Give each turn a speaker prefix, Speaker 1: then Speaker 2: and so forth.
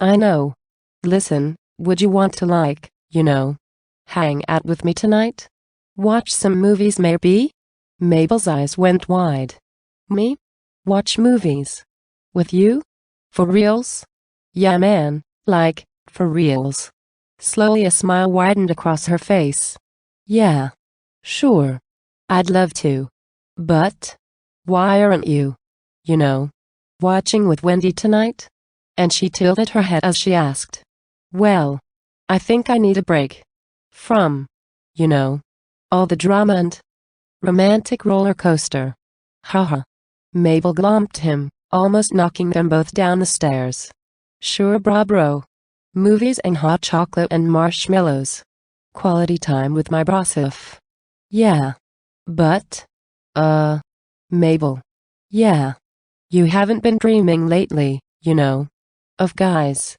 Speaker 1: I know. Listen, would you want to hang out with me tonight? Watch some movies maybe? Mabel's eyes went wide. Me? Watch movies? With you? For reals? Yeah man, like, for reals. Slowly a smile widened across her face. Yeah. Sure. I'd love to. But why aren't you, watching with Wendy tonight? And she tilted her head as she asked. Well, I think I need a break. From, all the drama and romantic roller coaster. Haha. Mabel glomped him, almost knocking them both down the stairs. Sure brah bro. Movies and hot chocolate and marshmallows. Quality time with my brosif. Yeah. But, Mabel. Yeah. You haven't been dreaming lately, of guys.